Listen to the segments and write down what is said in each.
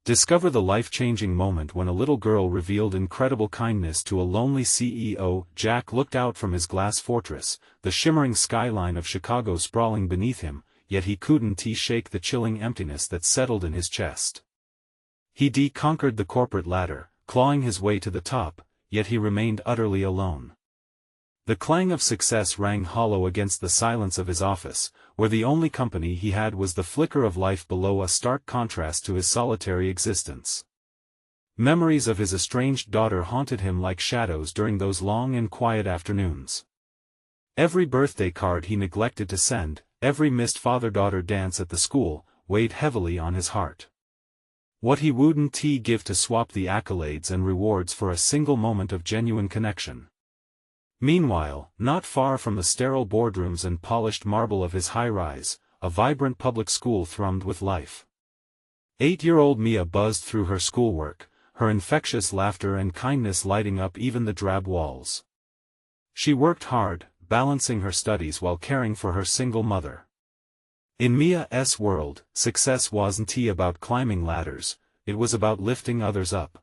Discover the life-changing moment when a little girl revealed incredible kindness to a lonely CEO. Jack looked out from his glass fortress, the shimmering skyline of Chicago sprawling beneath him, yet he couldn't shake the chilling emptiness that settled in his chest. He conquered the corporate ladder, clawing his way to the top, yet he remained utterly alone. The clang of success rang hollow against the silence of his office, where the only company he had was the flicker of life below, a stark contrast to his solitary existence. Memories of his estranged daughter haunted him like shadows during those long and quiet afternoons. Every birthday card he neglected to send, every missed father-daughter dance at the school, weighed heavily on his heart. What he wouldn't give to swap the accolades and rewards for a single moment of genuine connection. Meanwhile, not far from the sterile boardrooms and polished marble of his high-rise, a vibrant public school thrummed with life. 8-year-old Mia buzzed through her schoolwork, her infectious laughter and kindness lighting up even the drab walls. She worked hard, balancing her studies while caring for her single mother. In Mia's world, success wasn't about climbing ladders, it was about lifting others up.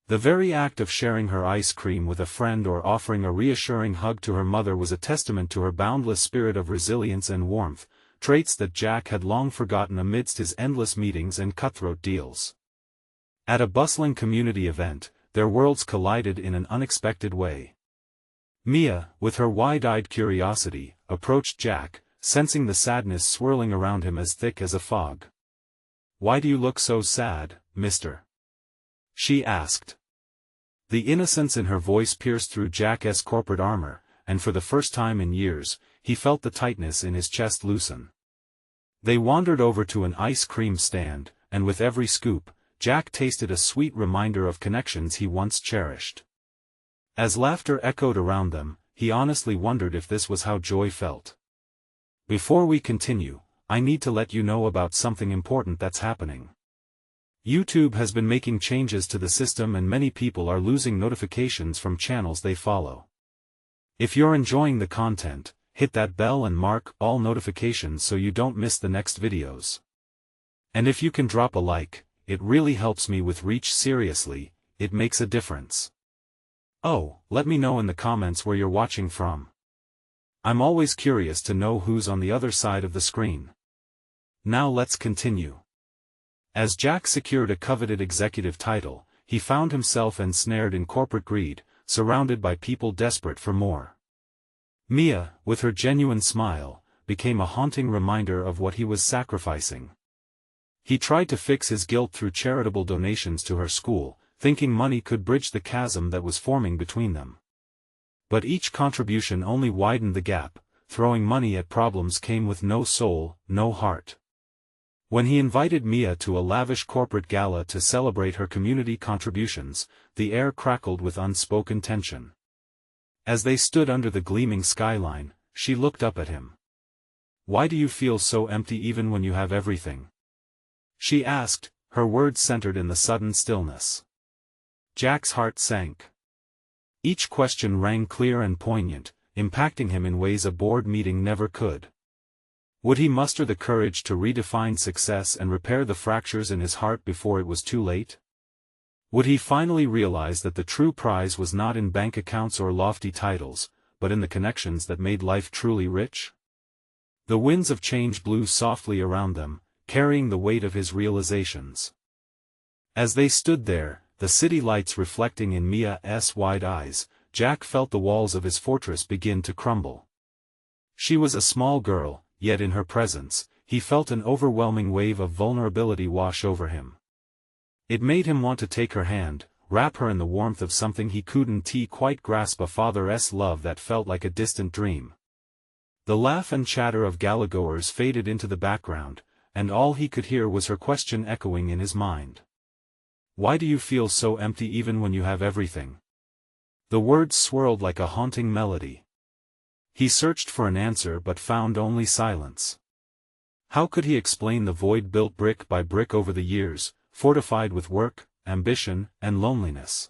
The very act of sharing her ice cream with a friend or offering a reassuring hug to her mother was a testament to her boundless spirit of resilience and warmth, traits that Jack had long forgotten amidst his endless meetings and cutthroat deals. At a bustling community event, their worlds collided in an unexpected way. Mia, with her wide-eyed curiosity, approached Jack, sensing the sadness swirling around him as thick as a fog. "Why do you look so sad, mister?" she asked. The innocence in her voice pierced through Jack's corporate armor, and for the first time in years, he felt the tightness in his chest loosen. They wandered over to an ice cream stand, and with every scoop, Jack tasted a sweet reminder of connections he once cherished. As laughter echoed around them, he honestly wondered if this was how joy felt. "Before we continue, I need to let you know about something important that's happening. YouTube has been making changes to the system and many people are losing notifications from channels they follow. If you're enjoying the content, hit that bell and mark all notifications so you don't miss the next videos. And if you can drop a like, it really helps me with reach. Seriously, it makes a difference. Oh, let me know in the comments where you're watching from. I'm always curious to know who's on the other side of the screen. Now let's continue. As Jack secured a coveted executive title, he found himself ensnared in corporate greed, surrounded by people desperate for more. Mia, with her genuine smile, became a haunting reminder of what he was sacrificing. He tried to fix his guilt through charitable donations to her school, thinking money could bridge the chasm that was forming between them. But each contribution only widened the gap. Throwing money at problems came with no soul, no heart. When he invited Mia to a lavish corporate gala to celebrate her community contributions, the air crackled with unspoken tension. As they stood under the gleaming skyline, she looked up at him. "Why do you feel so empty even when you have everything?" she asked, her words centered in the sudden stillness. Jack's heart sank. Each question rang clear and poignant, impacting him in ways a board meeting never could. Would he muster the courage to redefine success and repair the fractures in his heart before it was too late? Would he finally realize that the true prize was not in bank accounts or lofty titles, but in the connections that made life truly rich? The winds of change blew softly around them, carrying the weight of his realizations. As they stood there, the city lights reflecting in Mia's wide eyes, Jack felt the walls of his fortress begin to crumble. She was a small girl, yet in her presence, he felt an overwhelming wave of vulnerability wash over him. It made him want to take her hand, wrap her in the warmth of something he couldn't quite grasp, a father's love that felt like a distant dream. The laugh and chatter of gala-goers faded into the background, and all he could hear was her question echoing in his mind. "Why do you feel so empty even when you have everything?" The words swirled like a haunting melody. He searched for an answer but found only silence. How could he explain the void built brick by brick over the years, fortified with work, ambition, and loneliness?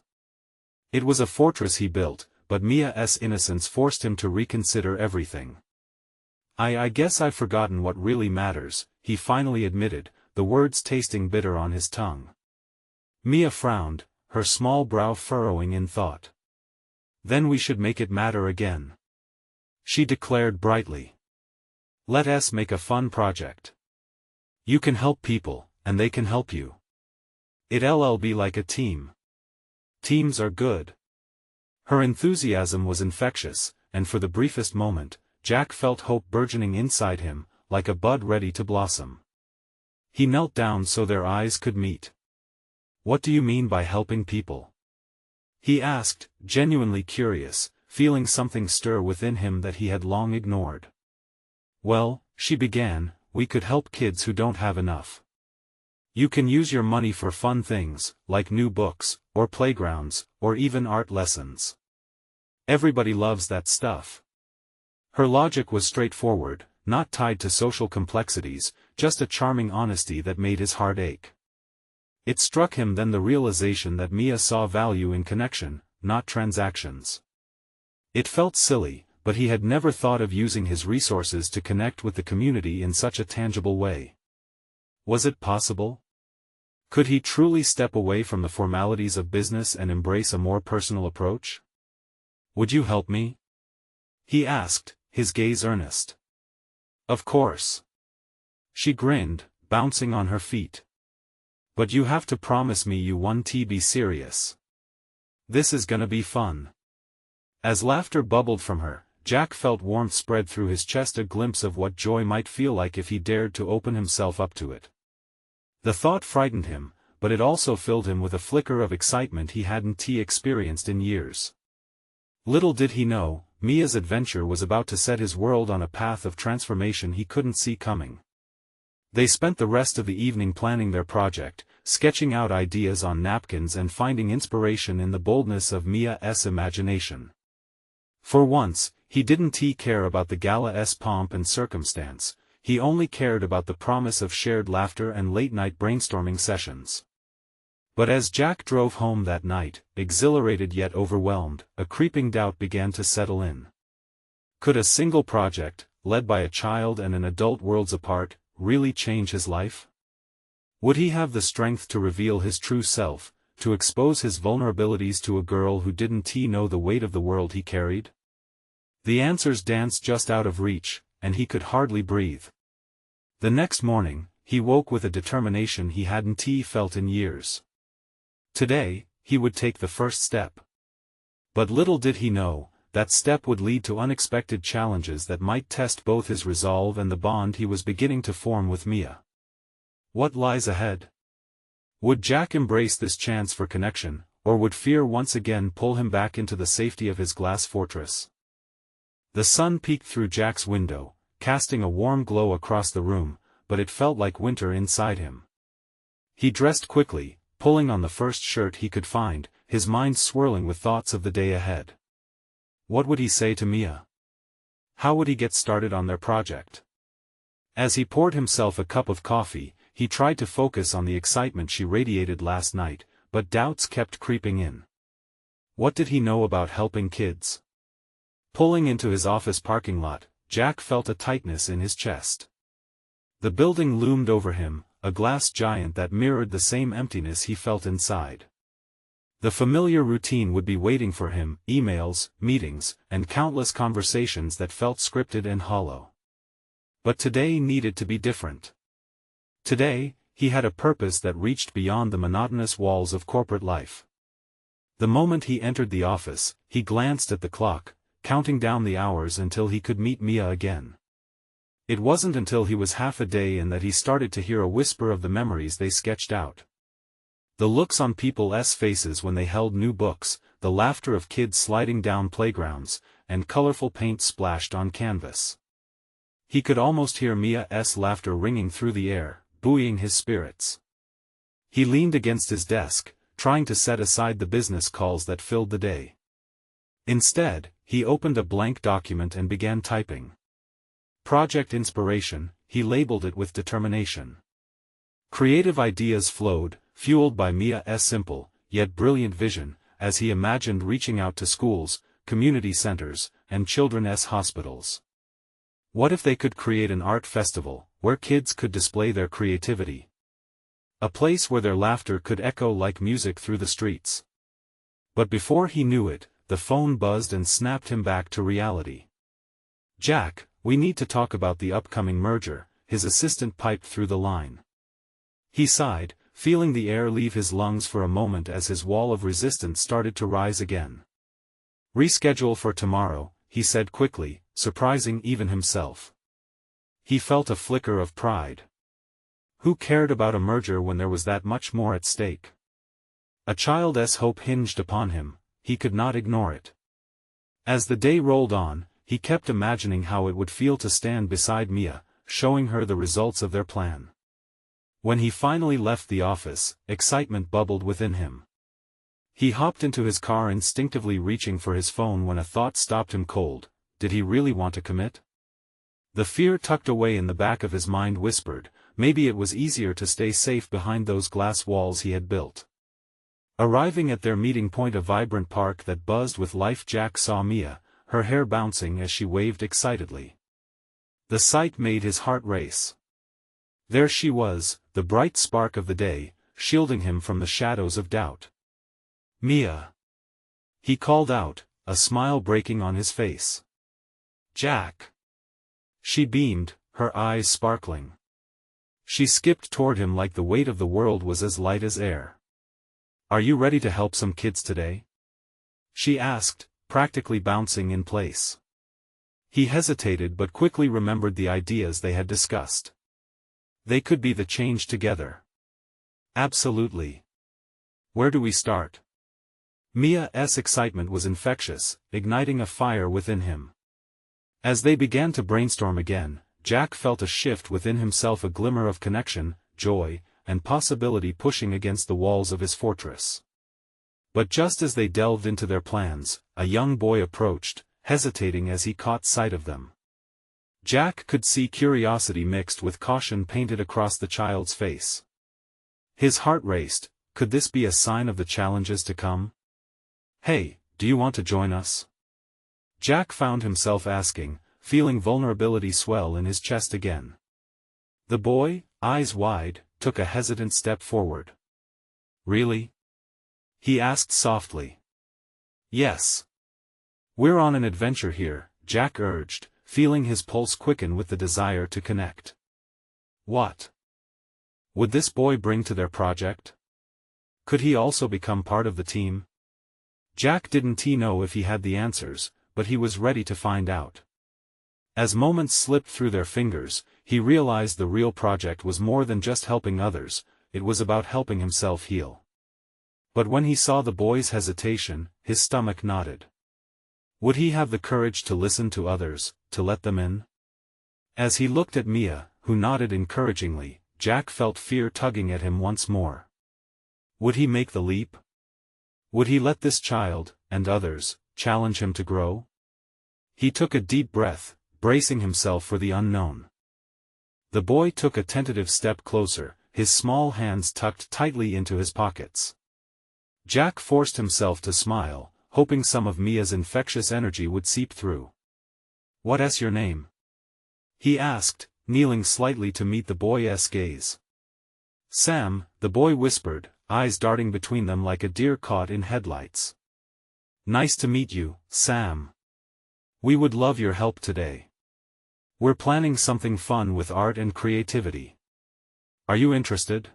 It was a fortress he built, but Mia's innocence forced him to reconsider everything. I guess I've forgotten what really matters," he finally admitted, the words tasting bitter on his tongue. Mia frowned, her small brow furrowing in thought. Then we should make it matter again, she declared brightly. Let us make a fun project. You can help people, and they can help you. It'll be like a team. Teams are good. Her enthusiasm was infectious, and for the briefest moment, Jack felt hope burgeoning inside him, like a bud ready to blossom. He knelt down so their eyes could meet. What do you mean by helping people? He asked, genuinely curious, feeling something stir within him that he had long ignored. Well, she began, we could help kids who don't have enough. You can use your money for fun things, like new books, or playgrounds, or even art lessons. Everybody loves that stuff. Her logic was straightforward, not tied to social complexities, just a charming honesty that made his heart ache. It struck him then the realization that Mia saw value in connection, not transactions. It felt silly, but he had never thought of using his resources to connect with the community in such a tangible way. Was it possible? Could he truly step away from the formalities of business and embrace a more personal approach? Would you help me? He asked, his gaze earnest. Of course. She grinned, bouncing on her feet. But you have to promise me you won't be serious. This is gonna be fun. As laughter bubbled from her, Jack felt warmth spread through his chest, a glimpse of what joy might feel like if he dared to open himself up to it. The thought frightened him, but it also filled him with a flicker of excitement he hadn't experienced in years. Little did he know, Mia's adventure was about to set his world on a path of transformation he couldn't see coming. They spent the rest of the evening planning their project, sketching out ideas on napkins and finding inspiration in the boldness of Mia's imagination. For once, he didn't care about the gala's pomp and circumstance, he only cared about the promise of shared laughter and late-night brainstorming sessions. But as Jack drove home that night, exhilarated yet overwhelmed, a creeping doubt began to settle in. Could a single project, led by a child and an adult worlds apart, really change his life? Would he have the strength to reveal his true self, to expose his vulnerabilities to a girl who didn't know the weight of the world he carried? The answers danced just out of reach, and he could hardly breathe. The next morning, he woke with a determination he hadn't felt in years. Today, he would take the first step. But little did he know, that step would lead to unexpected challenges that might test both his resolve and the bond he was beginning to form with Mia. What lies ahead? Would Jack embrace this chance for connection, or would fear once again pull him back into the safety of his glass fortress? The sun peeked through Jack's window, casting a warm glow across the room, but it felt like winter inside him. He dressed quickly, pulling on the first shirt he could find, his mind swirling with thoughts of the day ahead. What would he say to Mia? How would he get started on their project? As he poured himself a cup of coffee, he tried to focus on the excitement she radiated last night, but doubts kept creeping in. What did he know about helping kids? Pulling into his office parking lot, Jack felt a tightness in his chest. The building loomed over him, a glass giant that mirrored the same emptiness he felt inside. The familiar routine would be waiting for him, emails, meetings, and countless conversations that felt scripted and hollow. But today needed to be different. Today, he had a purpose that reached beyond the monotonous walls of corporate life. The moment he entered the office, he glanced at the clock, counting down the hours until he could meet Mia again. It wasn't until he was half a day in that he started to hear a whisper of the memories they sketched out. The looks on people's faces when they held new books, the laughter of kids sliding down playgrounds, and colorful paint splashed on canvas. He could almost hear Mia's laughter ringing through the air, buoying his spirits. He leaned against his desk, trying to set aside the business calls that filled the day. Instead, he opened a blank document and began typing. Project Inspiration, he labeled it with determination. Creative ideas flowed, fueled by Mia's simple, yet brilliant vision, as he imagined reaching out to schools, community centers, and children's hospitals. What if they could create an art festival, where kids could display their creativity? A place where their laughter could echo like music through the streets. But before he knew it, the phone buzzed and snapped him back to reality. "Jack, we need to talk about the upcoming merger," his assistant piped through the line. He sighed, feeling the air leave his lungs for a moment as his wall of resistance started to rise again. "Reschedule for tomorrow," he said quickly, surprising even himself. He felt a flicker of pride. Who cared about a merger when there was that much more at stake? A child's hope hinged upon him, he could not ignore it. As the day rolled on, he kept imagining how it would feel to stand beside Mia, showing her the results of their plan. When he finally left the office, excitement bubbled within him. He hopped into his car, instinctively reaching for his phone when a thought stopped him cold. Did he really want to commit? The fear tucked away in the back of his mind whispered, maybe it was easier to stay safe behind those glass walls he had built. Arriving at their meeting point, a vibrant park that buzzed with life, Jack saw Mia, her hair bouncing as she waved excitedly. The sight made his heart race. There she was, the bright spark of the day, shielding him from the shadows of doubt. "Mia!" he called out, a smile breaking on his face. "Jack!" She beamed, her eyes sparkling. She skipped toward him like the weight of the world was as light as air. "Are you ready to help some kids today?" she asked, practically bouncing in place. He hesitated but quickly remembered the ideas they had discussed. They could be the change together. "Absolutely. Where do we start?" Mia's excitement was infectious, igniting a fire within him. As they began to brainstorm again, Jack felt a shift within himself, a glimmer of connection, joy, and possibility pushing against the walls of his fortress. But just as they delved into their plans, a young boy approached, hesitating as he caught sight of them. Jack could see curiosity mixed with caution painted across the child's face. His heart raced. Could this be a sign of the challenges to come? "Hey, do you want to join us?" Jack found himself asking, feeling vulnerability swell in his chest again. The boy, eyes wide, took a hesitant step forward. "Really?" he asked softly. "Yes. We're on an adventure here," Jack urged, feeling his pulse quicken with the desire to connect. What would this boy bring to their project? Could he also become part of the team? Jack didn't know if he had the answers, but he was ready to find out. As moments slipped through their fingers, he realized the real project was more than just helping others, it was about helping himself heal. But when he saw the boy's hesitation, his stomach knotted. Would he have the courage to listen to others, to let them in? As he looked at Mia, who nodded encouragingly, Jack felt fear tugging at him once more. Would he make the leap? Would he let this child, and others, challenge him to grow? He took a deep breath, bracing himself for the unknown. The boy took a tentative step closer, his small hands tucked tightly into his pockets. Jack forced himself to smile, hoping some of Mia's infectious energy would seep through. "What's your name?" he asked, kneeling slightly to meet the boy's gaze. "Sam," the boy whispered, eyes darting between them like a deer caught in headlights. "Nice to meet you, Sam. We would love your help today. We're planning something fun with art and creativity. Are you interested?"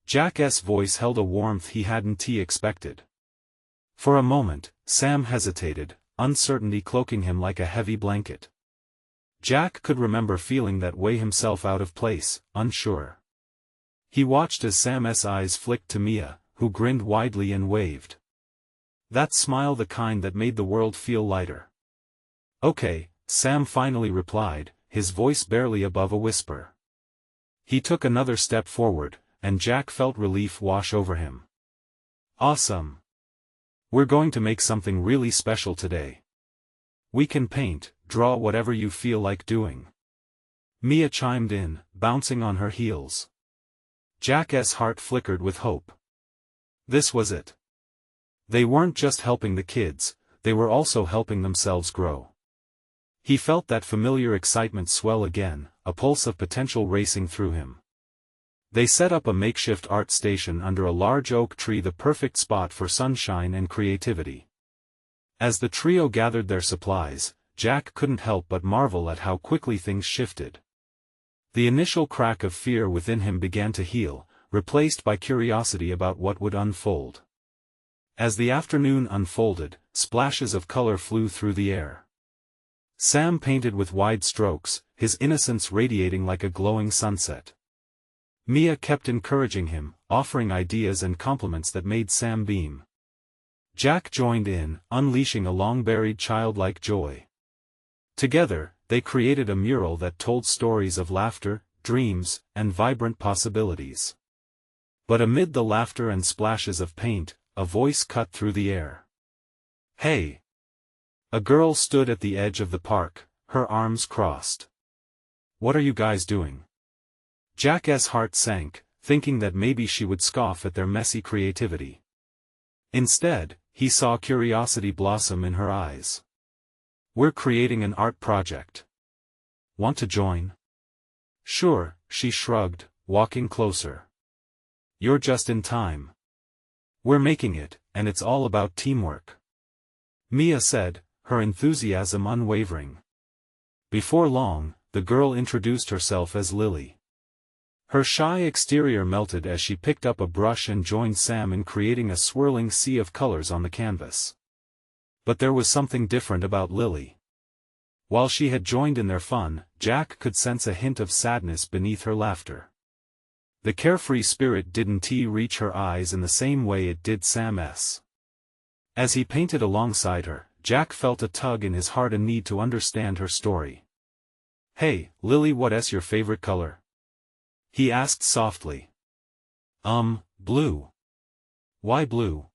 Jack's voice held a warmth he hadn't expected. For a moment, Sam hesitated, uncertainty cloaking him like a heavy blanket. Jack could remember feeling that way himself, out of place, unsure. He watched as Sam's eyes flicked to Mia, who grinned widely and waved. That smile, the kind that made the world feel lighter. "Okay," Sam finally replied, his voice barely above a whisper. He took another step forward, and Jack felt relief wash over him. "Awesome. We're going to make something really special today. We can paint, draw, whatever you feel like doing." Mia chimed in, bouncing on her heels. Jack's heart flickered with hope. This was it. They weren't just helping the kids, they were also helping themselves grow. He felt that familiar excitement swell again, a pulse of potential racing through him. They set up a makeshift art station under a large oak tree, the perfect spot for sunshine and creativity. As the trio gathered their supplies, Jack couldn't help but marvel at how quickly things shifted. The initial crack of fear within him began to heal, replaced by curiosity about what would unfold. As the afternoon unfolded, splashes of color flew through the air. Sam painted with wide strokes, his innocence radiating like a glowing sunset. Mia kept encouraging him, offering ideas and compliments that made Sam beam. Jack joined in, unleashing a long-buried childlike joy. Together, they created a mural that told stories of laughter, dreams, and vibrant possibilities. But amid the laughter and splashes of paint, a voice cut through the air. "Hey!" A girl stood at the edge of the park, her arms crossed. "What are you guys doing?" Jack's heart sank, thinking that maybe she would scoff at their messy creativity. Instead, he saw curiosity blossom in her eyes. "We're creating an art project. Want to join?" "Sure," she shrugged, walking closer. "You're just in time. We're making it, and it's all about teamwork," Mia said, her enthusiasm unwavering. Before long, the girl introduced herself as Lily. Her shy exterior melted as she picked up a brush and joined Sam in creating a swirling sea of colors on the canvas. But there was something different about Lily. While she had joined in their fun, Jack could sense a hint of sadness beneath her laughter. The carefree spirit didn't reach her eyes in the same way it did Sam's. As he painted alongside her, Jack felt a tug in his heart, a need to understand her story. "Hey, Lily, what's your favorite color?" he asked softly. Blue." "Why blue?"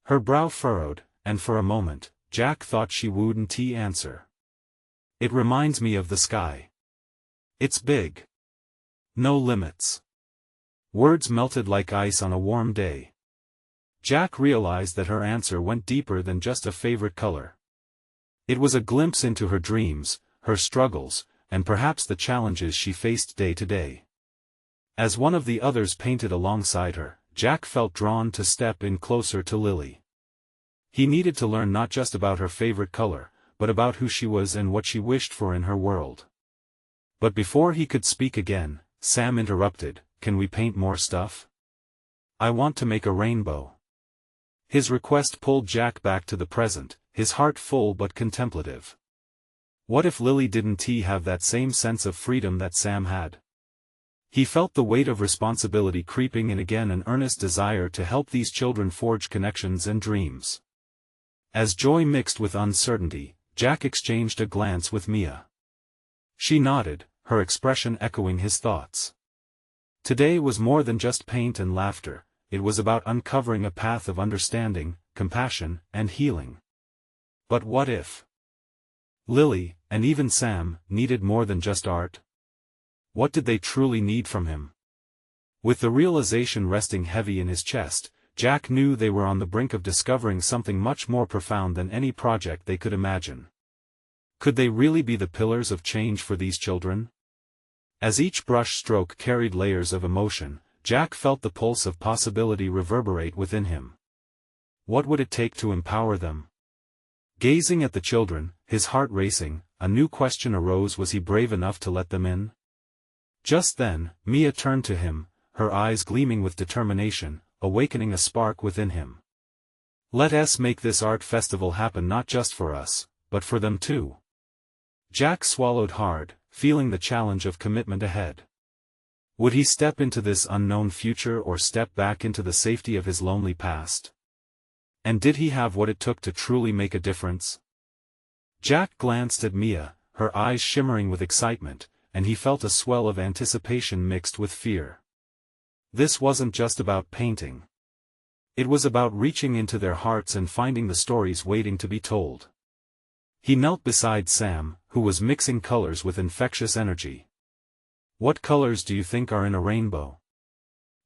Her brow furrowed, and for a moment, Jack thought she wouldn't answer. "It reminds me of the sky. It's big. No limits." Words melted like ice on a warm day. Jack realized that her answer went deeper than just a favorite color. It was a glimpse into her dreams, her struggles, and perhaps the challenges she faced day to day. As one of the others painted alongside her, Jack felt drawn to step in closer to Lily. He needed to learn not just about her favorite color, but about who she was and what she wished for in her world. But before he could speak again, Sam interrupted, "Can we paint more stuff? I want to make a rainbow." His request pulled Jack back to the present, his heart full but contemplative. What if Lily didn't have that same sense of freedom that Sam had? He felt the weight of responsibility creeping in again, an earnest desire to help these children forge connections and dreams. As joy mixed with uncertainty, Jack exchanged a glance with Mia. She nodded, her expression echoing his thoughts. Today was more than just paint and laughter, it was about uncovering a path of understanding, compassion, and healing. But what if Lily, and even Sam, needed more than just art? What did they truly need from him? With the realization resting heavy in his chest, Jack knew they were on the brink of discovering something much more profound than any project they could imagine. Could they really be the pillars of change for these children? As each brush stroke carried layers of emotion, Jack felt the pulse of possibility reverberate within him. What would it take to empower them? Gazing at the children, his heart racing, a new question arose: was he brave enough to let them in? Just then, Mia turned to him, her eyes gleaming with determination, awakening a spark within him. "Let us make this art festival happen, not just for us, but for them too." Jack swallowed hard, feeling the challenge of commitment ahead. Would he step into this unknown future or step back into the safety of his lonely past? And did he have what it took to truly make a difference? Jack glanced at Mia, her eyes shimmering with excitement, and he felt a swell of anticipation mixed with fear. This wasn't just about painting. It was about reaching into their hearts and finding the stories waiting to be told. He knelt beside Sam, who was mixing colors with infectious energy. "What colors do you think are in a rainbow?"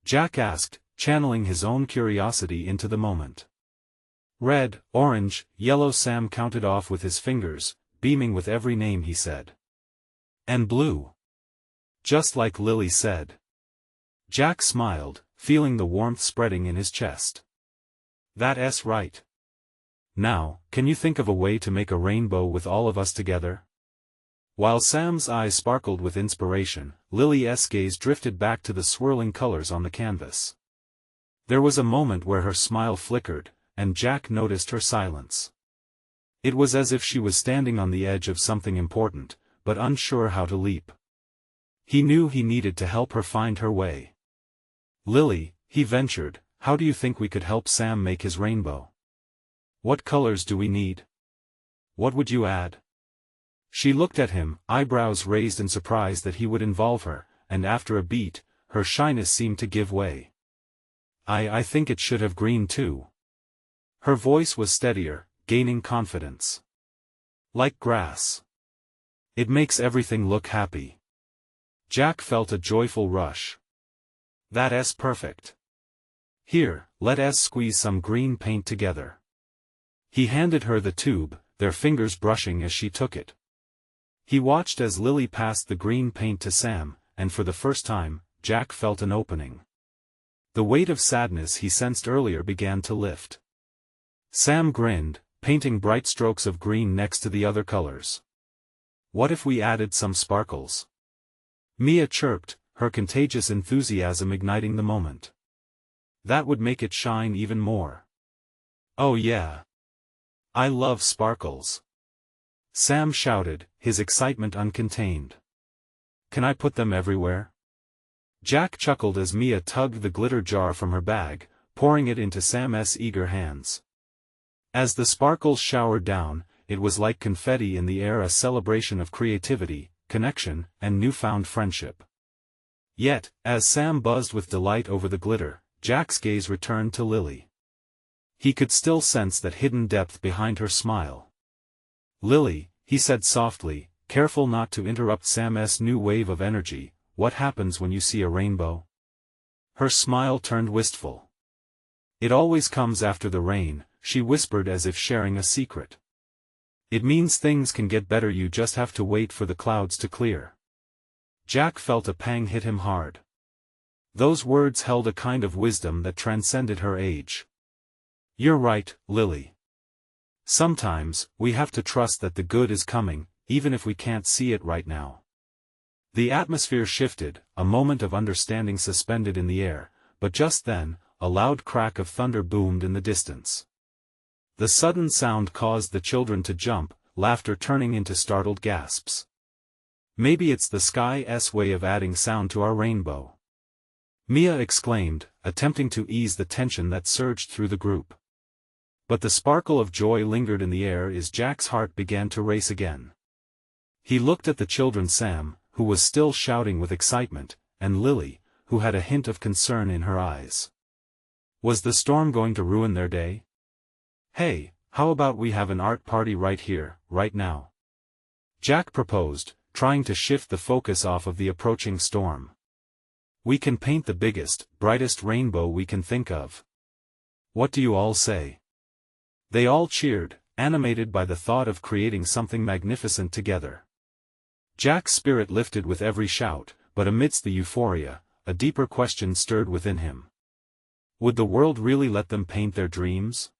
Jack asked, channeling his own curiosity into the moment. "Red, orange, yellow," Sam counted off with his fingers, beaming with every name he said. "And blue. Just like Lily said." Jack smiled, feeling the warmth spreading in his chest. That's right. Now, can you think of a way to make a rainbow with all of us together? While Sam's eyes sparkled with inspiration, Lily's gaze drifted back to the swirling colors on the canvas. There was a moment where her smile flickered, and Jack noticed her silence. It was as if she was standing on the edge of something important, but unsure how to leap. He knew he needed to help her find her way. Lily, he ventured, how do you think we could help Sam make his rainbow? What colors do we need? What would you add? She looked at him, eyebrows raised in surprise that he would involve her, and after a beat, her shyness seemed to give way. I think it should have green too. Her voice was steadier, gaining confidence. Like grass. It makes everything look happy. Jack felt a joyful rush. That's perfect. Here, let us squeeze some green paint together. He handed her the tube, their fingers brushing as she took it. He watched as Lily passed the green paint to Sam, and for the first time, Jack felt an opening. The weight of sadness he sensed earlier began to lift. Sam grinned, painting bright strokes of green next to the other colors. What if we added some sparkles? Mia chirped, her contagious enthusiasm igniting the moment. That would make it shine even more. Oh yeah. I love sparkles. Sam shouted, his excitement uncontained. Can I put them everywhere? Jack chuckled as Mia tugged the glitter jar from her bag, pouring it into Sam's eager hands. As the sparkles showered down, it was like confetti in the air, a celebration of creativity, connection, and newfound friendship. Yet, as Sam buzzed with delight over the glitter, Jack's gaze returned to Lily. He could still sense that hidden depth behind her smile. Lily, he said softly, careful not to interrupt Sam's new wave of energy, what happens when you see a rainbow? Her smile turned wistful. It always comes after the rain, she whispered as if sharing a secret. It means things can get better, you just have to wait for the clouds to clear. Jack felt a pang hit him hard. Those words held a kind of wisdom that transcended her age. You're right, Lily. Sometimes, we have to trust that the good is coming, even if we can't see it right now. The atmosphere shifted, a moment of understanding suspended in the air, but just then, a loud crack of thunder boomed in the distance. The sudden sound caused the children to jump, laughter turning into startled gasps. Maybe it's the sky's way of adding sound to our rainbow. Mia exclaimed, attempting to ease the tension that surged through the group. But the sparkle of joy lingered in the air as Jack's heart began to race again. He looked at the children, Sam, who was still shouting with excitement, and Lily, who had a hint of concern in her eyes. Was the storm going to ruin their day? Hey, how about we have an art party right here, right now? Jack proposed, trying to shift the focus off of the approaching storm. We can paint the biggest, brightest rainbow we can think of. What do you all say? They all cheered, animated by the thought of creating something magnificent together. Jack's spirit lifted with every shout, but amidst the euphoria, a deeper question stirred within him. Would the world really let them paint their dreams?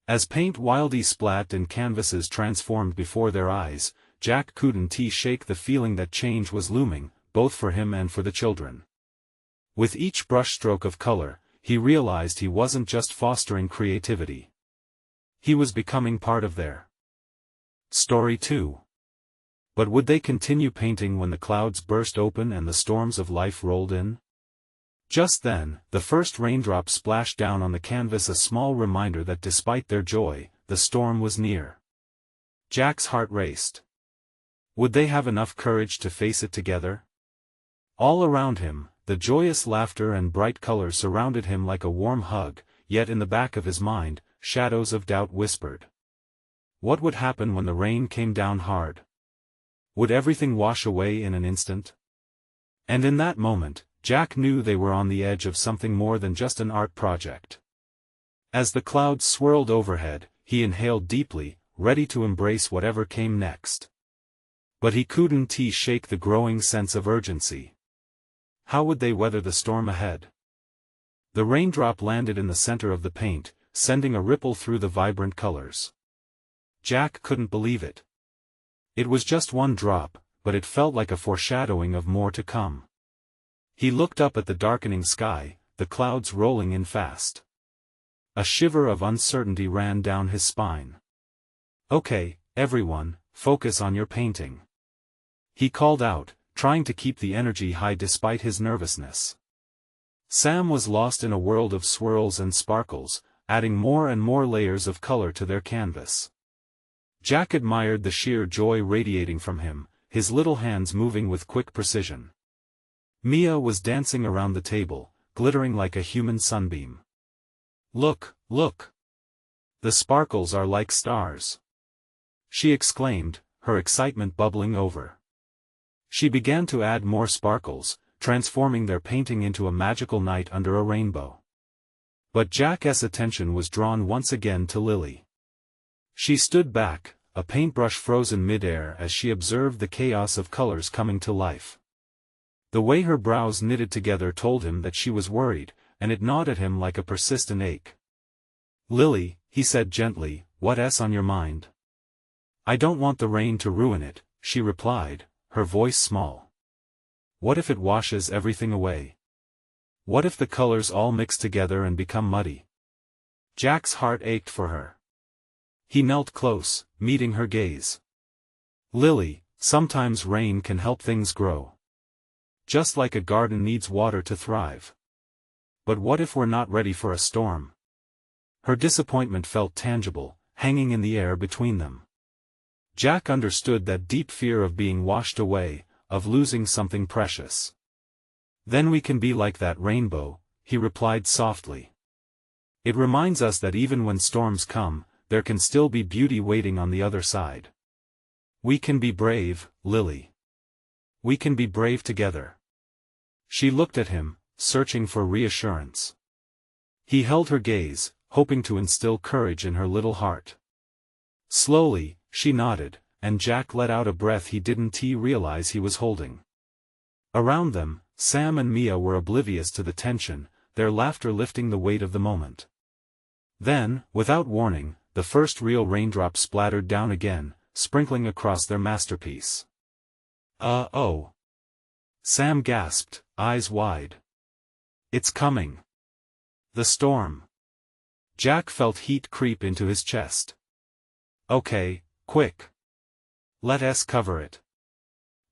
As paint wildly splat and canvases transformed before their eyes, Jack couldn't shake the feeling that change was looming, both for him and for the children. With each brushstroke of color, he realized he wasn't just fostering creativity. He was becoming part of their story too. But would they continue painting when the clouds burst open and the storms of life rolled in? Just then, the first raindrop splashed down on the canvas, a small reminder that despite their joy, the storm was near. Jack's heart raced. Would they have enough courage to face it together? All around him, the joyous laughter and bright colors surrounded him like a warm hug, yet in the back of his mind, shadows of doubt whispered. What would happen when the rain came down hard? Would everything wash away in an instant? And in that moment, Jack knew they were on the edge of something more than just an art project. As the clouds swirled overhead, he inhaled deeply, ready to embrace whatever came next. But he couldn't shake the growing sense of urgency. How would they weather the storm ahead? The raindrop landed in the center of the paint, sending a ripple through the vibrant colors. Jack couldn't believe it. It was just one drop, but it felt like a foreshadowing of more to come. He looked up at the darkening sky, the clouds rolling in fast. A shiver of uncertainty ran down his spine. "Okay, everyone, focus on your painting," he called out, trying to keep the energy high despite his nervousness. Sam was lost in a world of swirls and sparkles, adding more and more layers of color to their canvas. Jack admired the sheer joy radiating from him, his little hands moving with quick precision. Mia was dancing around the table, glittering like a human sunbeam. "Look, look! The sparkles are like stars!" she exclaimed, her excitement bubbling over. She began to add more sparkles, transforming their painting into a magical night under a rainbow. But Jack's attention was drawn once again to Lily. She stood back, a paintbrush frozen mid-air as she observed the chaos of colors coming to life. The way her brows knitted together told him that she was worried, and it gnawed at him like a persistent ache. "Lily," he said gently, "what's on your mind?" "I don't want the rain to ruin it," she replied, her voice small. "What if it washes everything away? What if the colors all mix together and become muddy?" Jack's heart ached for her. He knelt close, meeting her gaze. "Lily, sometimes rain can help things grow. Just like a garden needs water to thrive. But what if we're not ready for a storm?" Her disappointment felt tangible, hanging in the air between them. Jack understood that deep fear of being washed away, of losing something precious. "Then we can be like that rainbow," he replied softly. "It reminds us that even when storms come, there can still be beauty waiting on the other side. We can be brave, Lily. We can be brave together." She looked at him, searching for reassurance. He held her gaze, hoping to instill courage in her little heart. Slowly, she nodded, and Jack let out a breath he didn't realize he was holding. Around them, Sam and Mia were oblivious to the tension, their laughter lifting the weight of the moment. Then, without warning, the first real raindrop splattered down again, sprinkling across their masterpiece. Oh. Sam gasped, eyes wide. "It's coming. The storm." Jack felt heat creep into his chest. "Okay, quick. Let's cover it."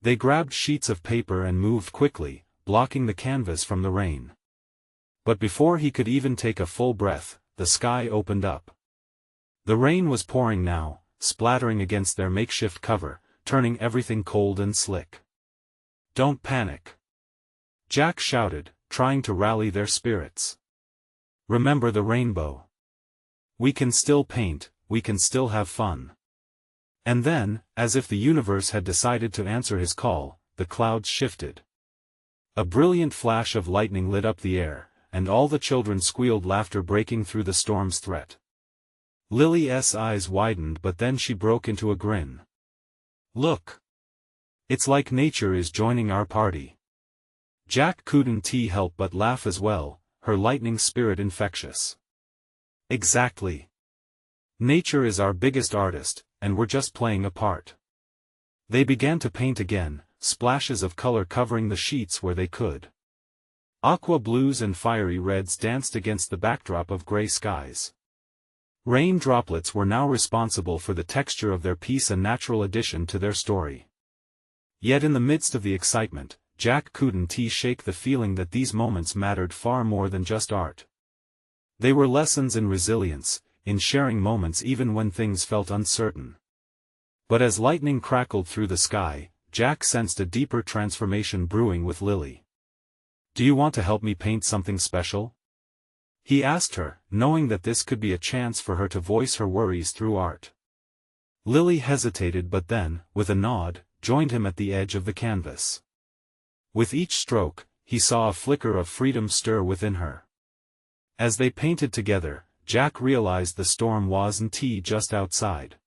They grabbed sheets of paper and moved quickly, blocking the canvas from the rain. But before he could even take a full breath, the sky opened up. The rain was pouring now, splattering against their makeshift cover, turning everything cold and slick. "Don't panic," Jack shouted, trying to rally their spirits. "Remember the rainbow. We can still paint, we can still have fun." And then, as if the universe had decided to answer his call, the clouds shifted. A brilliant flash of lightning lit up the air, and all the children squealed, laughter breaking through the storm's threat. Lily's eyes widened, but then she broke into a grin. "Look! It's like nature is joining our party." Jack couldn't help but laugh as well, her lightning spirit infectious. "Exactly. Nature is our biggest artist, and we're just playing a part." They began to paint again, splashes of color covering the sheets where they could. Aqua blues and fiery reds danced against the backdrop of gray skies. Rain droplets were now responsible for the texture of their piece, a natural addition to their story. Yet in the midst of the excitement, Jack couldn't shake the feeling that these moments mattered far more than just art. They were lessons in resilience, in sharing moments even when things felt uncertain. But as lightning crackled through the sky, Jack sensed a deeper transformation brewing with Lily. "Do you want to help me paint something special?" he asked her, knowing that this could be a chance for her to voice her worries through art. Lily hesitated, but then, with a nod, joined him at the edge of the canvas. With each stroke, he saw a flicker of freedom stir within her. As they painted together, Jack realized the storm wasn't just outside.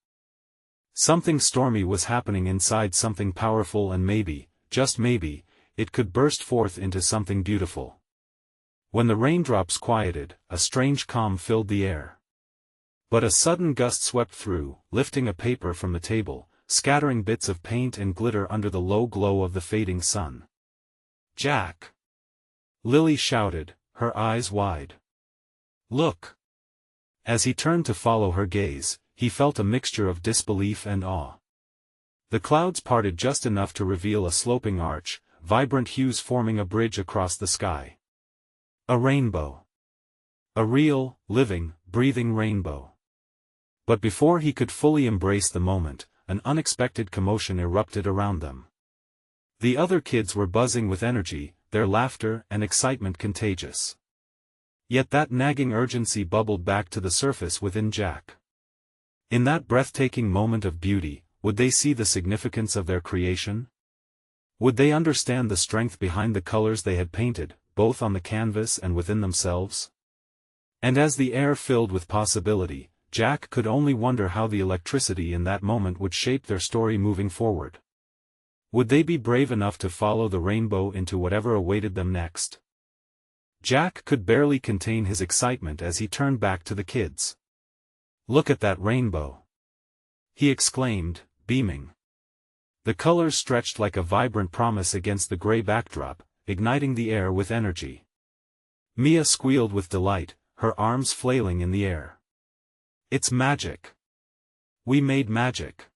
Something stormy was happening inside, something powerful, and maybe, just maybe, it could burst forth into something beautiful. When the raindrops quieted, a strange calm filled the air. But a sudden gust swept through, lifting a paper from the table, scattering bits of paint and glitter under the low glow of the fading sun. "Jack!" Lily shouted, her eyes wide. "Look!" As he turned to follow her gaze, he felt a mixture of disbelief and awe. The clouds parted just enough to reveal a sloping arch, vibrant hues forming a bridge across the sky. A rainbow. A real, living, breathing rainbow. But before he could fully embrace the moment, an unexpected commotion erupted around them. The other kids were buzzing with energy, their laughter and excitement contagious. Yet that nagging urgency bubbled back to the surface within Jack. In that breathtaking moment of beauty, would they see the significance of their creation? Would they understand the strength behind the colors they had painted, both on the canvas and within themselves? And as the air filled with possibility, Jack could only wonder how the electricity in that moment would shape their story moving forward. Would they be brave enough to follow the rainbow into whatever awaited them next? Jack could barely contain his excitement as he turned back to the kids. "Look at that rainbow!" he exclaimed, beaming. The colors stretched like a vibrant promise against the gray backdrop, igniting the air with energy. Mia squealed with delight, her arms flailing in the air. "It's magic! We made magic!"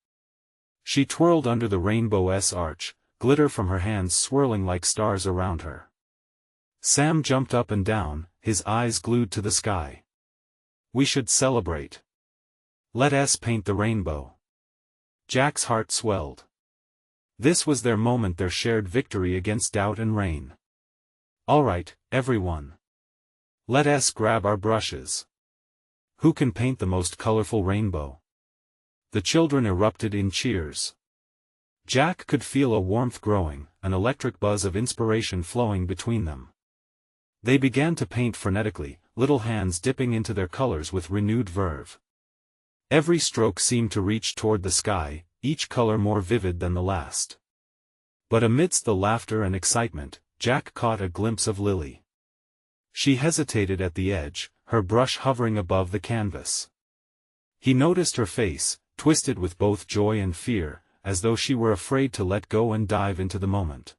She twirled under the rainbow's arch, glitter from her hands swirling like stars around her. Sam jumped up and down, his eyes glued to the sky. "We should celebrate. Let us paint the rainbow." Jack's heart swelled. This was their moment, their shared victory against doubt and rain. "All right, everyone. Let us grab our brushes. Who can paint the most colorful rainbow?" The children erupted in cheers. Jack could feel a warmth growing, an electric buzz of inspiration flowing between them. They began to paint frenetically, little hands dipping into their colors with renewed verve. Every stroke seemed to reach toward the sky, each color more vivid than the last. But amidst the laughter and excitement, Jack caught a glimpse of Lily. She hesitated at the edge, her brush hovering above the canvas. He noticed her face, twisted with both joy and fear, as though she were afraid to let go and dive into the moment.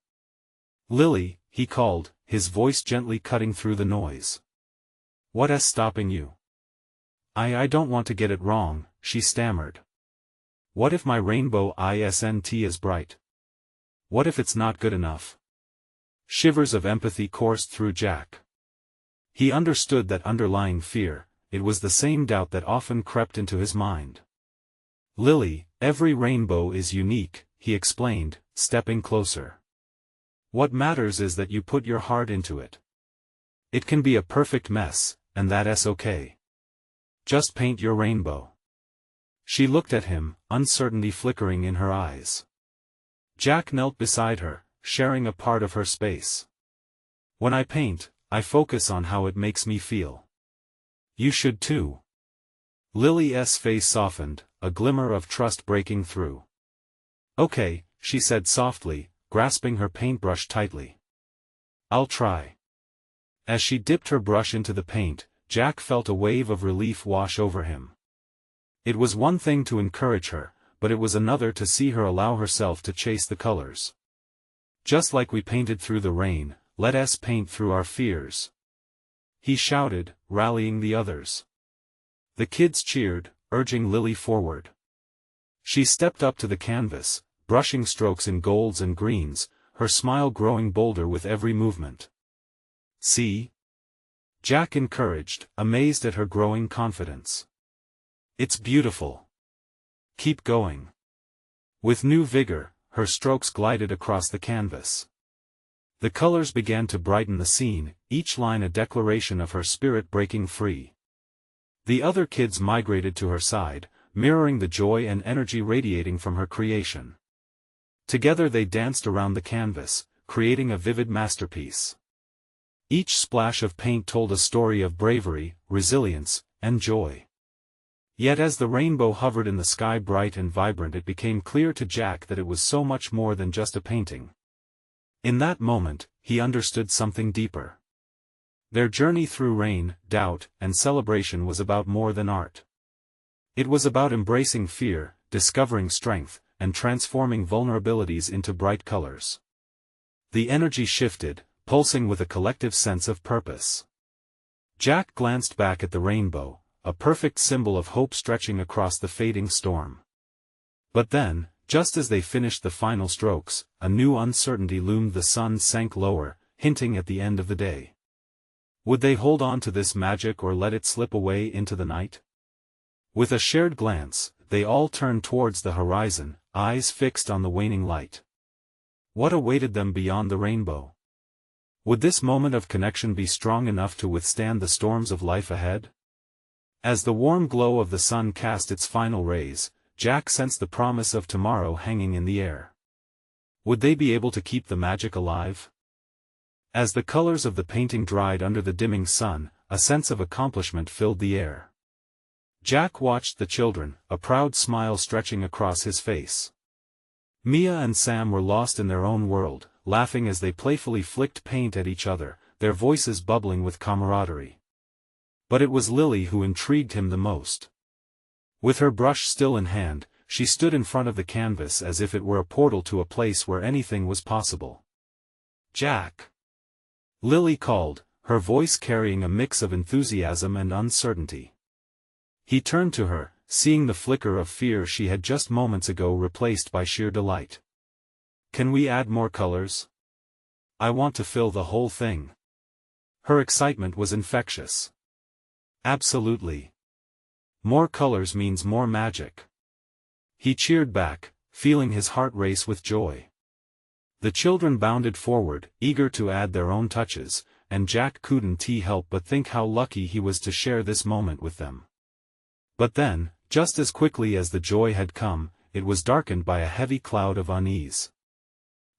"Lily," he called, his voice gently cutting through the noise. "What's stopping you?" I don't want to get it wrong," she stammered. "What if my rainbow isn't as bright? What if it's not good enough?" Shivers of empathy coursed through Jack. He understood that underlying fear, it was the same doubt that often crept into his mind. "Lily, every rainbow is unique," he explained, stepping closer. "What matters is that you put your heart into it. It can be a perfect mess, and that's okay. Just paint your rainbow." She looked at him, uncertainty flickering in her eyes. Jack knelt beside her, sharing a part of her space. "When I paint, I focus on how it makes me feel. You should too." Lily's face softened, a glimmer of trust breaking through. "Okay," she said softly, grasping her paintbrush tightly. "I'll try." As she dipped her brush into the paint, Jack felt a wave of relief wash over him. It was one thing to encourage her, but it was another to see her allow herself to chase the colors. "Just like we painted through the rain, let us paint through our fears," he shouted, rallying the others. The kids cheered, urging Lily forward. She stepped up to the canvas, brushing strokes in golds and greens, her smile growing bolder with every movement. "See?" Jack encouraged, amazed at her growing confidence. "It's beautiful. Keep going." With new vigor, her strokes glided across the canvas. The colors began to brighten the scene, each line a declaration of her spirit breaking free. The other kids migrated to her side, mirroring the joy and energy radiating from her creation. Together they danced around the canvas, creating a vivid masterpiece. Each splash of paint told a story of bravery, resilience, and joy. Yet as the rainbow hovered in the sky bright and vibrant, it became clear to Jack that it was so much more than just a painting. In that moment, he understood something deeper. Their journey through rain, doubt, and celebration was about more than art. It was about embracing fear, discovering strength, and transforming vulnerabilities into bright colors. The energy shifted, pulsing with a collective sense of purpose. Jack glanced back at the rainbow, a perfect symbol of hope stretching across the fading storm. But then, just as they finished the final strokes, a new uncertainty loomed. The sun sank lower, hinting at the end of the day. Would they hold on to this magic or let it slip away into the night? With a shared glance, they all turned towards the horizon, eyes fixed on the waning light. What awaited them beyond the rainbow? Would this moment of connection be strong enough to withstand the storms of life ahead? As the warm glow of the sun cast its final rays, Jack sensed the promise of tomorrow hanging in the air. Would they be able to keep the magic alive? As the colors of the painting dried under the dimming sun, a sense of accomplishment filled the air. Jack watched the children, a proud smile stretching across his face. Mia and Sam were lost in their own world, laughing as they playfully flicked paint at each other, their voices bubbling with camaraderie. But it was Lily who intrigued him the most. With her brush still in hand, she stood in front of the canvas as if it were a portal to a place where anything was possible. "Jack!" Lily called, her voice carrying a mix of enthusiasm and uncertainty. He turned to her, seeing the flicker of fear she had just moments ago replaced by sheer delight. "Can we add more colors? I want to fill the whole thing." Her excitement was infectious. "Absolutely. More colors means more magic." He cheered back, feeling his heart race with joy. The children bounded forward, eager to add their own touches, and Jack couldn't help but think how lucky he was to share this moment with them. But then, just as quickly as the joy had come, it was darkened by a heavy cloud of unease.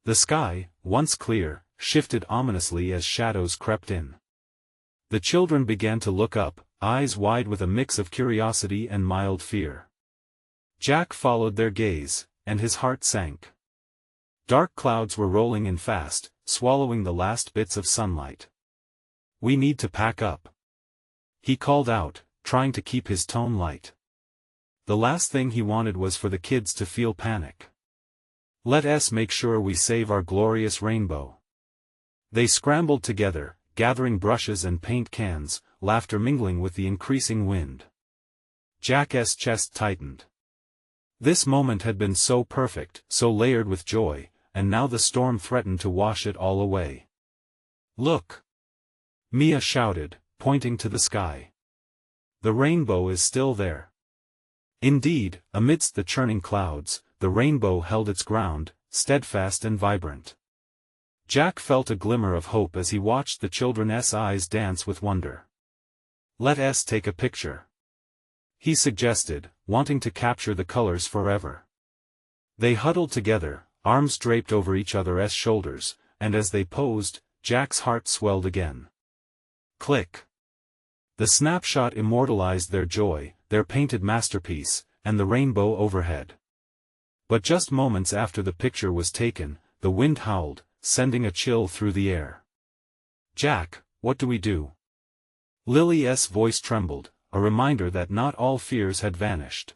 The sky, once clear, shifted ominously as shadows crept in. The children began to look up, eyes wide with a mix of curiosity and mild fear. Jack followed their gaze, and his heart sank. Dark clouds were rolling in fast, swallowing the last bits of sunlight. "We need to pack up," he called out, trying to keep his tone light. The last thing he wanted was for the kids to feel panic. "Let us make sure we save our glorious rainbow." They scrambled together, gathering brushes and paint cans, laughter mingling with the increasing wind. Jack's chest tightened. This moment had been so perfect, so layered with joy, and now the storm threatened to wash it all away. "Look!" Mia shouted, pointing to the sky. "The rainbow is still there." Indeed, amidst the churning clouds, the rainbow held its ground, steadfast and vibrant. Jack felt a glimmer of hope as he watched the children's eyes dance with wonder. "Let us take a picture," he suggested, wanting to capture the colors forever. They huddled together, arms draped over each other's shoulders, and as they posed, Jack's heart swelled again. Click! The snapshot immortalized their joy, their painted masterpiece, and the rainbow overhead. But just moments after the picture was taken, the wind howled, sending a chill through the air. "Jack, what do we do?" Lily's voice trembled, a reminder that not all fears had vanished.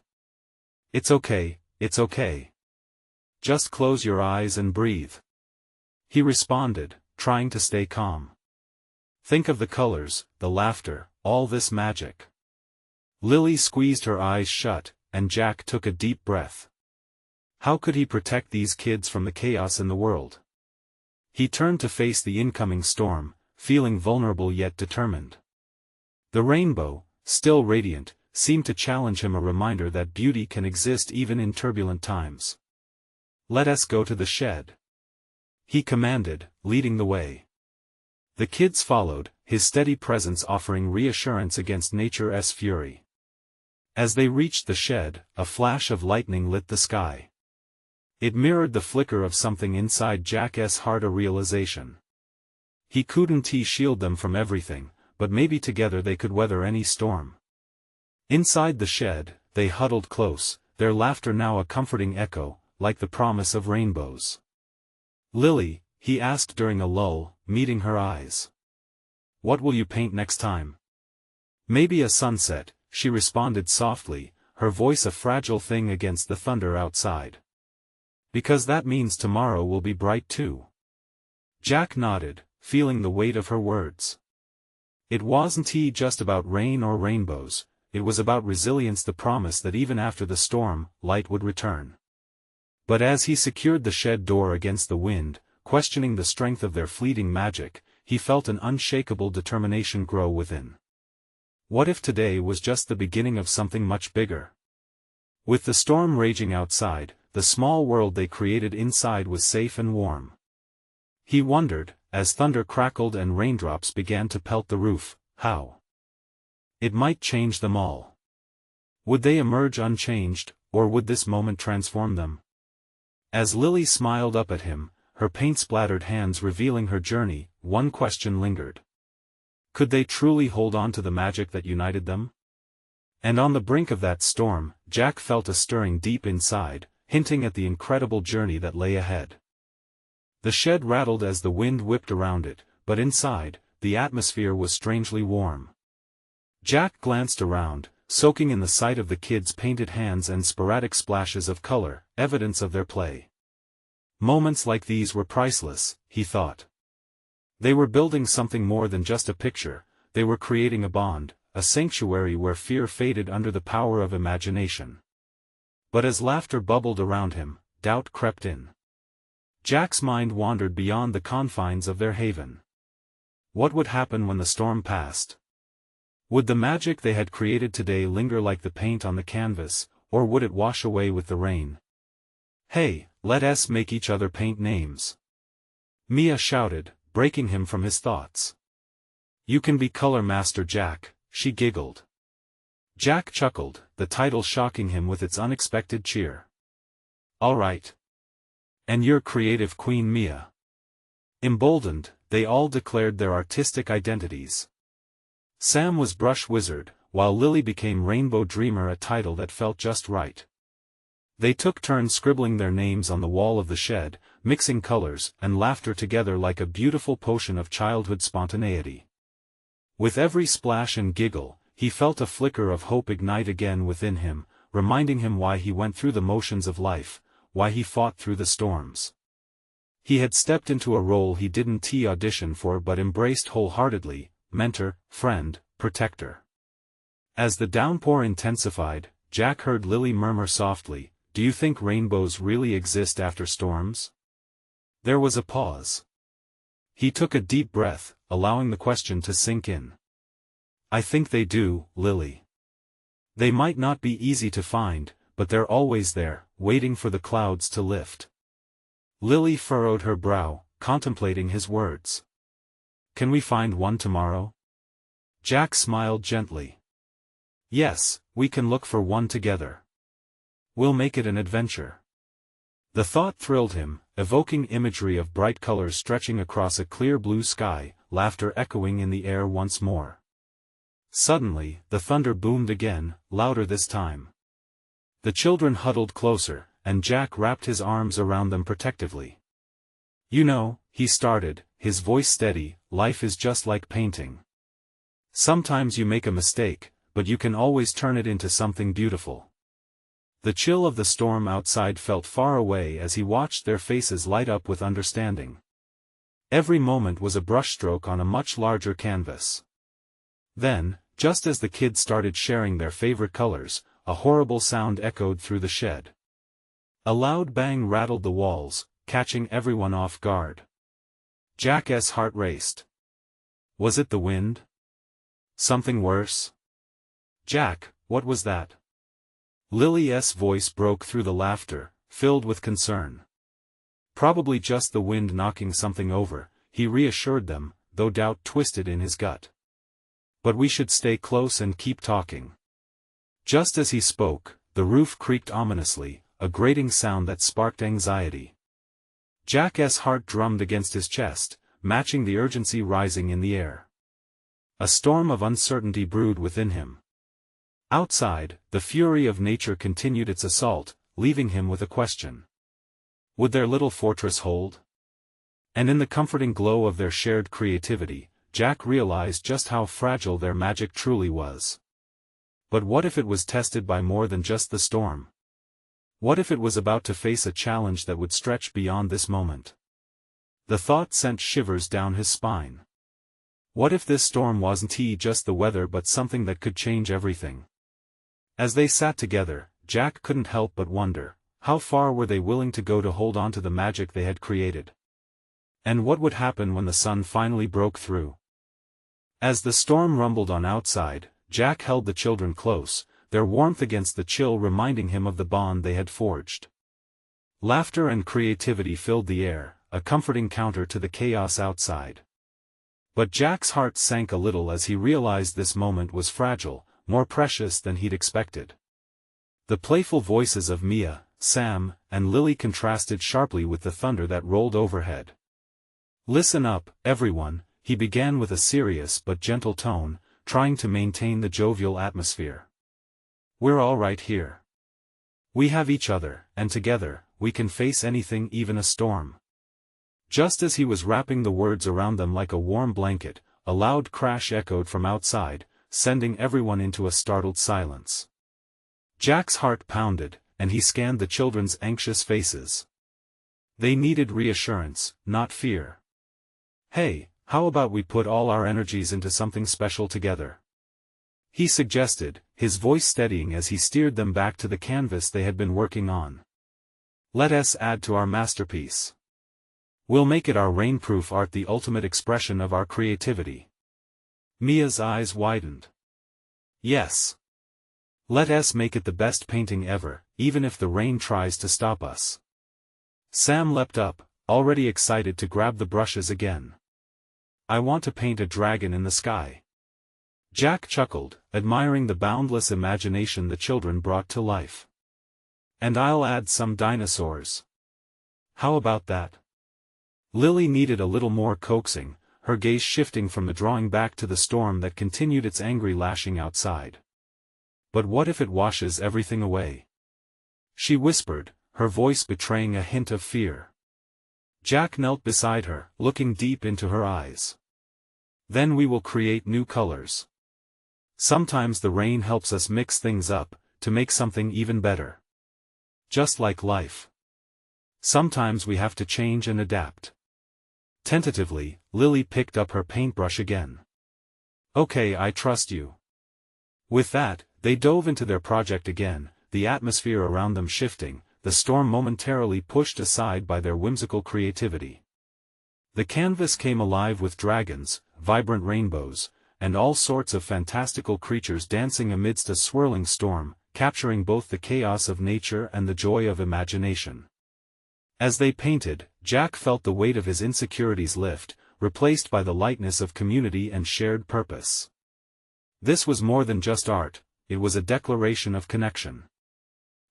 "It's okay, it's okay. Just close your eyes and breathe," he responded, trying to stay calm. "Think of the colors, the laughter, all this magic." Lily squeezed her eyes shut, and Jack took a deep breath. How could he protect these kids from the chaos in the world? He turned to face the incoming storm, feeling vulnerable yet determined. The rainbow, still radiant, seemed to challenge him, a reminder that beauty can exist even in turbulent times. "Let us go to the shed," he commanded, leading the way. The kids followed, his steady presence offering reassurance against nature's fury. As they reached the shed, a flash of lightning lit the sky. It mirrored the flicker of something inside Jack's heart, a realization. He couldn't shield them from everything, but maybe together they could weather any storm. Inside the shed, they huddled close, their laughter now a comforting echo, like the promise of rainbows. "Lily," he asked during a lull, meeting her eyes. "What will you paint next time?" "Maybe a sunset," she responded softly, her voice a fragile thing against the thunder outside. "Because that means tomorrow will be bright too." Jack nodded, feeling the weight of her words. It wasn't just about rain or rainbows, it was about resilience, the promise that even after the storm, light would return. But as he secured the shed door against the wind, questioning the strength of their fleeting magic, he felt an unshakable determination grow within. What if today was just the beginning of something much bigger? With the storm raging outside, the small world they created inside was safe and warm. He wondered, as thunder crackled and raindrops began to pelt the roof, how it might change them all. Would they emerge unchanged, or would this moment transform them? As Lily smiled up at him, her paint-splattered hands revealing her journey, one question lingered. Could they truly hold on to the magic that united them? And on the brink of that storm, Jack felt a stirring deep inside, hinting at the incredible journey that lay ahead. The shed rattled as the wind whipped around it, but inside, the atmosphere was strangely warm. Jack glanced around, soaking in the sight of the kids' painted hands and sporadic splashes of color, evidence of their play. Moments like these were priceless, he thought. They were building something more than just a picture, they were creating a bond, a sanctuary where fear faded under the power of imagination. But as laughter bubbled around him, doubt crept in. Jack's mind wandered beyond the confines of their haven. What would happen when the storm passed? Would the magic they had created today linger like the paint on the canvas, or would it wash away with the rain? "Hey, let us make each other paint names," Mia shouted, breaking him from his thoughts. "You can be color master, Jack," she giggled. Jack chuckled, the title shocking him with its unexpected cheer. "All right. And you're creative queen, Mia." Emboldened, they all declared their artistic identities. Sam was brush wizard, while Lily became rainbow dreamer, a title that felt just right. They took turns scribbling their names on the wall of the shed, mixing colors and laughter together like a beautiful potion of childhood spontaneity. With every splash and giggle, he felt a flicker of hope ignite again within him, reminding him why he went through the motions of life, why he fought through the storms. He had stepped into a role he didn't audition for but embraced wholeheartedly: mentor, friend, protector. As the downpour intensified, Jack heard Lily murmur softly, "Do you think rainbows really exist after storms?" There was a pause. He took a deep breath, allowing the question to sink in. "I think they do, Lily. They might not be easy to find, but they're always there, waiting for the clouds to lift." Lily furrowed her brow, contemplating his words. "Can we find one tomorrow?" Jack smiled gently. "Yes, we can look for one together. We'll make it an adventure." The thought thrilled him, evoking imagery of bright colors stretching across a clear blue sky, laughter echoing in the air once more. Suddenly, the thunder boomed again, louder this time. The children huddled closer, and Jack wrapped his arms around them protectively. "You know," he started, his voice steady, "life is just like painting. Sometimes you make a mistake, but you can always turn it into something beautiful." The chill of the storm outside felt far away as he watched their faces light up with understanding. Every moment was a brushstroke on a much larger canvas. Then, just as the kids started sharing their favorite colors, a horrible sound echoed through the shed. A loud bang rattled the walls, catching everyone off guard. Jack's heart raced. Was it the wind? Something worse? "Jack, what was that?" Lily's voice broke through the laughter, filled with concern. "Probably just the wind knocking something over," he reassured them, though doubt twisted in his gut. "But we should stay close and keep talking." Just as he spoke, the roof creaked ominously, a grating sound that sparked anxiety. Jack's heart drummed against his chest, matching the urgency rising in the air. A storm of uncertainty brewed within him. Outside, the fury of nature continued its assault, leaving him with a question. Would their little fortress hold? And in the comforting glow of their shared creativity, Jack realized just how fragile their magic truly was. But what if it was tested by more than just the storm? What if it was about to face a challenge that would stretch beyond this moment? The thought sent shivers down his spine. What if this storm wasn't just the weather but something that could change everything? As they sat together, Jack couldn't help but wonder, how far were they willing to go to hold on to the magic they had created? And what would happen when the sun finally broke through? As the storm rumbled on outside, Jack held the children close, their warmth against the chill reminding him of the bond they had forged. Laughter and creativity filled the air, a comforting counter to the chaos outside. But Jack's heart sank a little as he realized this moment was fragile, more precious than he'd expected. The playful voices of Mia, Sam, and Lily contrasted sharply with the thunder that rolled overhead. "Listen up, everyone," he began with a serious but gentle tone, trying to maintain the jovial atmosphere. "We're all right here. We have each other, and together, we can face anything, even a storm." Just as he was wrapping the words around them like a warm blanket, a loud crash echoed from outside, sending everyone into a startled silence. Jack's heart pounded, and he scanned the children's anxious faces. They needed reassurance, not fear. "Hey, how about we put all our energies into something special together?" he suggested, his voice steadying as he steered them back to the canvas they had been working on. "Let us add to our masterpiece. We'll make it our rainproof art, the ultimate expression of our creativity." Mia's eyes widened. "Yes. Let us make it the best painting ever, even if the rain tries to stop us." Sam leapt up, already excited to grab the brushes again. "I want to paint a dragon in the sky." Jack chuckled, admiring the boundless imagination the children brought to life. "And I'll add some dinosaurs. How about that?" Lily needed a little more coaxing, her gaze shifting from the drawing back to the storm that continued its angry lashing outside. "But what if it washes everything away?" she whispered, her voice betraying a hint of fear. Jack knelt beside her, looking deep into her eyes. "Then we will create new colors. Sometimes the rain helps us mix things up, to make something even better. Just like life. Sometimes we have to change and adapt." Tentatively, Lily picked up her paintbrush again. "Okay, I trust you." With that, they dove into their project again, the atmosphere around them shifting, the storm momentarily pushed aside by their whimsical creativity. The canvas came alive with dragons, vibrant rainbows, and all sorts of fantastical creatures dancing amidst a swirling storm, capturing both the chaos of nature and the joy of imagination. As they painted, Jack felt the weight of his insecurities lift, replaced by the lightness of community and shared purpose. This was more than just art, it was a declaration of connection.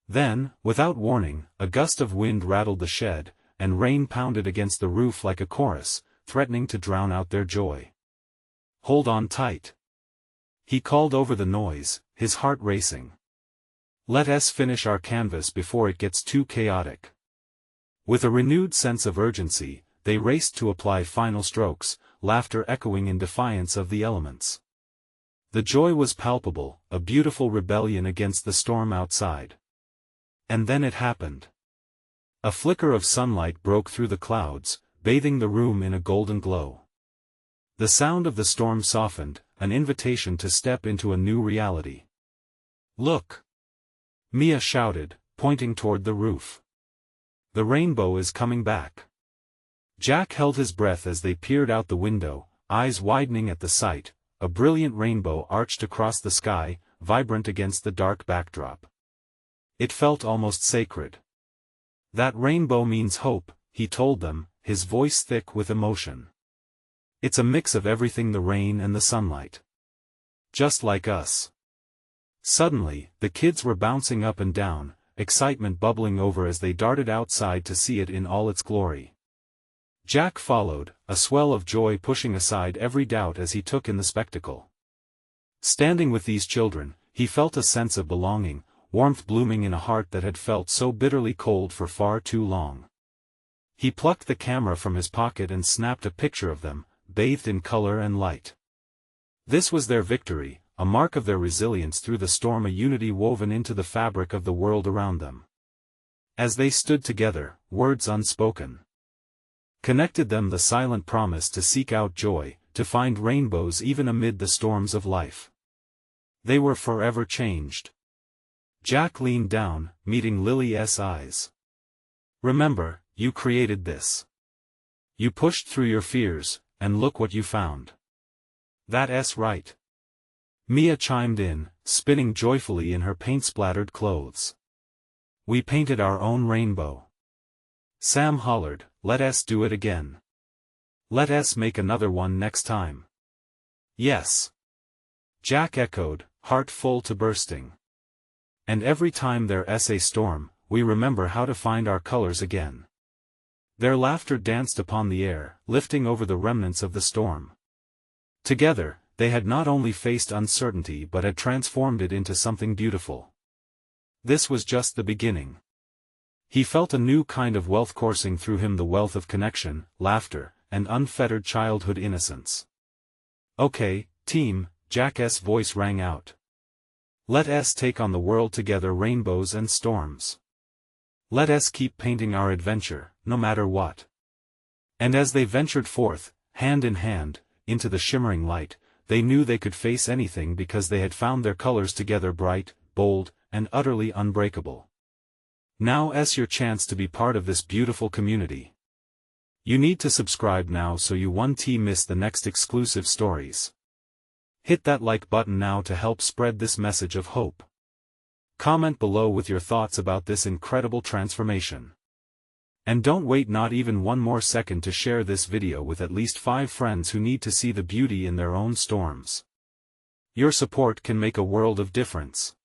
Then, without warning, a gust of wind rattled the shed, and rain pounded against the roof like a chorus, threatening to drown out their joy. "Hold on tight," he called over the noise, his heart racing. "Let us finish our canvas before it gets too chaotic." With a renewed sense of urgency, they raced to apply final strokes, laughter echoing in defiance of the elements. The joy was palpable, a beautiful rebellion against the storm outside. And then it happened. A flicker of sunlight broke through the clouds, bathing the room in a golden glow. The sound of the storm softened, an invitation to step into a new reality. "Look!" Mia shouted, pointing toward the roof. "The rainbow is coming back." Jack held his breath as they peered out the window, eyes widening at the sight. A brilliant rainbow arched across the sky, vibrant against the dark backdrop. It felt almost sacred. "That rainbow means hope," he told them, his voice thick with emotion. "It's a mix of everything, the rain and the sunlight. Just like us." Suddenly, the kids were bouncing up and down, excitement bubbling over as they darted outside to see it in all its glory. Jack followed, a swell of joy pushing aside every doubt as he took in the spectacle. Standing with these children, he felt a sense of belonging, warmth blooming in a heart that had felt so bitterly cold for far too long. He plucked the camera from his pocket and snapped a picture of them, bathed in color and light. This was their victory, a mark of their resilience through the storm, a unity woven into the fabric of the world around them. As they stood together, words unspoken connected them, the silent promise to seek out joy, to find rainbows even amid the storms of life. They were forever changed. Jack leaned down, meeting Lily's eyes. Remember, you created this. You pushed through your fears, and look what you found. That's right. Mia chimed in, spinning joyfully in her paint-splattered clothes. We painted our own rainbow. Sam hollered, let us do it again. Let us make another one next time. Yes. Jack echoed, heart full to bursting. And every time there's a storm, we remember how to find our colors again. Their laughter danced upon the air, lifting over the remnants of the storm. Together, they had not only faced uncertainty but had transformed it into something beautiful. This was just the beginning. He felt a new kind of wealth coursing through him, the wealth of connection, laughter, and unfettered childhood innocence. Okay, team, Jack's voice rang out. Let us take on the world together, rainbows and storms. Let us keep painting our adventure, no matter what. And as they ventured forth, hand in hand, into the shimmering light, they knew they could face anything because they had found their colors together, bright, bold, and utterly unbreakable. Now's your chance to be part of this beautiful community. You need to subscribe now so you won't miss the next exclusive stories. Hit that like button now to help spread this message of hope. Comment below with your thoughts about this incredible transformation. And don't wait not even one more second to share this video with at least 5 friends who need to see the beauty in their own storms. Your support can make a world of difference.